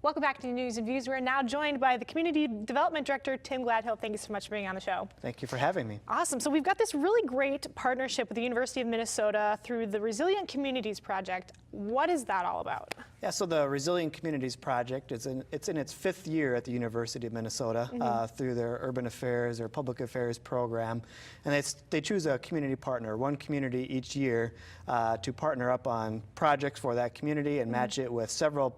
Welcome back to News and Views. We're now joined by the Community Development Director, Tim Gladhill. Thank you so much for being on the show. Thank you for having me. Awesome. So we've got this really great partnership with the University of Minnesota through the Resilient Communities Project. What is that all about? Yeah, so the Resilient Communities Project, it's in its 5th year at the University of Minnesota through their Urban Affairs or Public Affairs program. And they choose a community partner, one community each year, to partner up on projects for that community and match it with several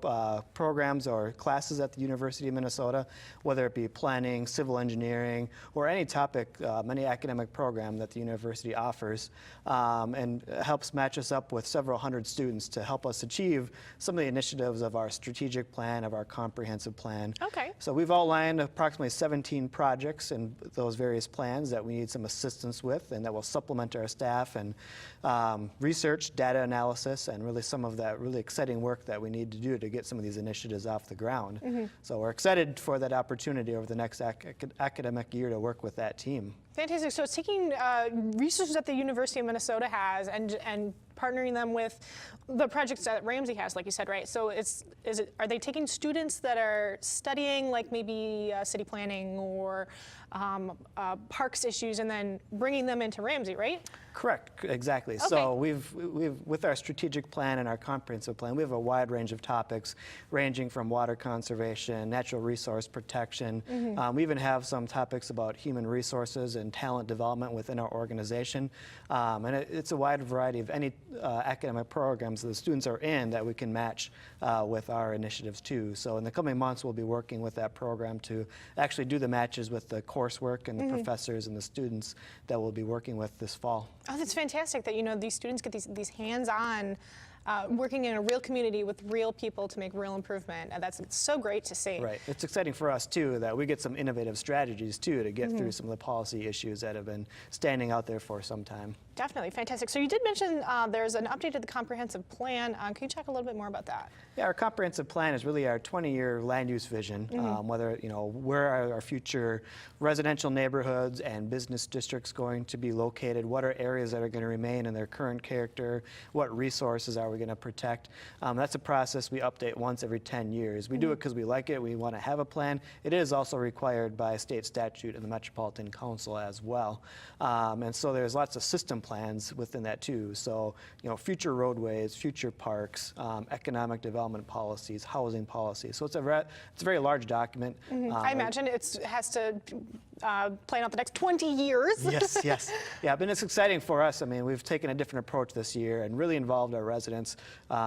programs or classes at the University of Minnesota, whether it be planning, civil engineering, or any topic, any academic program that the university offers, and helps match us up with several hundred students to help us achieve some of the initiatives of our strategic plan, of our comprehensive plan. Okay. So we've outlined approximately 17 projects in those various plans that we need some assistance with and that will supplement our staff and research, data analysis, and really some of that really exciting work that we need to do to get some of these initiatives off the ground. So we're excited for that opportunity over the next academic year to work with that team. Fantastic. So it's taking resources that the University of Minnesota has and partnering them with the projects that Ramsey has, like you said, right? So are they taking students that are studying like maybe city planning or parks issues and then bringing them into Ramsey, right? Correct, exactly. Okay. So we've with our strategic plan and our comprehensive plan, we have a wide range of topics ranging from water conservation, natural resource protection. We even have some topics about human resources and talent development within our organization. And it's a wide variety of any academic programs that the students are in that we can match with our initiatives too. So in the coming months, we'll be working with that program to actually do the matches with the coursework and the professors and the students that we'll be working with this fall. Oh, that's fantastic that, these students get these hands-on working in a real community with real people to make real improvement. And it's so great to see. Right. It's exciting for us, too, that we get some innovative strategies, too, to get through some of the policy issues that have been standing out there for some time. Definitely. Fantastic. So you did mention there's an update to the comprehensive plan. Can you talk a little bit more about that? Yeah, our comprehensive plan is really our 20-year land use vision, whether, where are our future residential neighborhoods and business districts going to be located, what are areas that are going to remain in their current character, what resources are we going to protect. That's a process we update once every 10 years. We do it because we like it. We want to have a plan. It is also required by state statute and the Metropolitan Council as well. And so there's lots of system plans within that too. So, future roadways, future parks, economic development policies, housing policies. So it's a very large document. I imagine it has to plan out the next 20 years. Yes, yes. Yeah, but it's exciting for us. I mean, we've taken a different approach this year and really involved our residents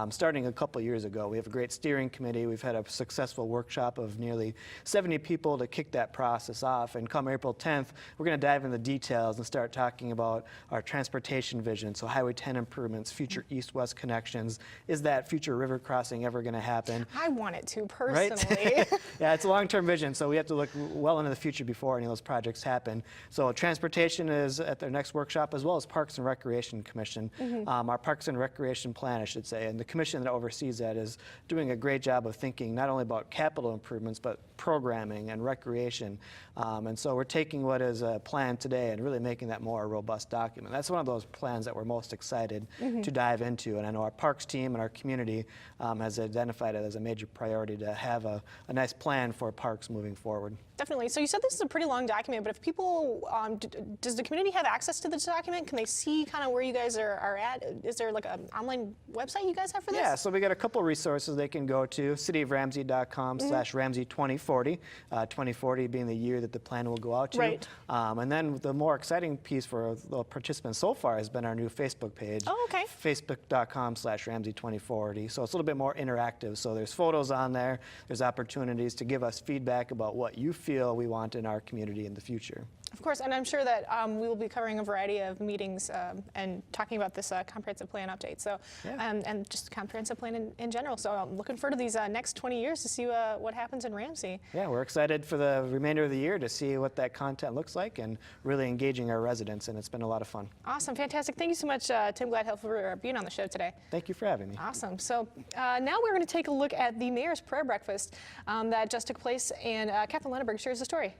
starting a couple years ago. We have a great steering committee. We've had a successful workshop of nearly 70 people to kick that process off. And come April 10th, we're going to dive into the details and start talking about our transportation vision. So Highway 10 improvements, future east-west connections. Is that future river crossing ever going to happen? I want it to, personally. Right? Yeah, it's a long-term vision, so we have to look well into the future before any of those projects happen. So transportation is at their next workshop, as well as Parks and Recreation Commission. Our Parks and Recreation Plan, I should say, and the commission that oversees that is doing a great job of thinking not only about capital improvements, but programming and recreation. And so we're taking what is a plan today and really making that more a robust document. That's one of those plans that we're most excited to dive into. And I know our parks team and our community has identified it as a major priority to have a nice plan for parks moving forward. Definitely. So you said this is a pretty long document, but if people, does the community have access to this document? Can they see kind of where you guys are at? Is there like an online website you guys have for this? Yeah, so we got a couple resources they can go to, cityoframsey.com/Ramsey2040, 2040 being the year that the plan will go out to. Right. And then the more exciting piece for the participants so far has been our new Facebook page. Oh, okay. Facebook.com/Ramsey2040. So it's a little bit more interactive. So there's photos on there. There's opportunities to give us feedback about what you feel we want in our community in the future. Of course, and I'm sure that we will be covering a variety of meetings and talking about this comprehensive plan update. So, and just comprehensive plan in general. So I'm looking forward to these next 20 years to see what happens in Ramsey. Yeah, we're excited for the remainder of the year to see what that content looks like and really engaging our residents, and it's been a lot of fun. Awesome, fantastic. Thank you so much, Tim Gladhill, for being on the show today. Thank you for having me. Awesome. So now we're going to take a look at the Mayor's Prayer Breakfast that just took place, and Kathleen Lenneberg shares the story.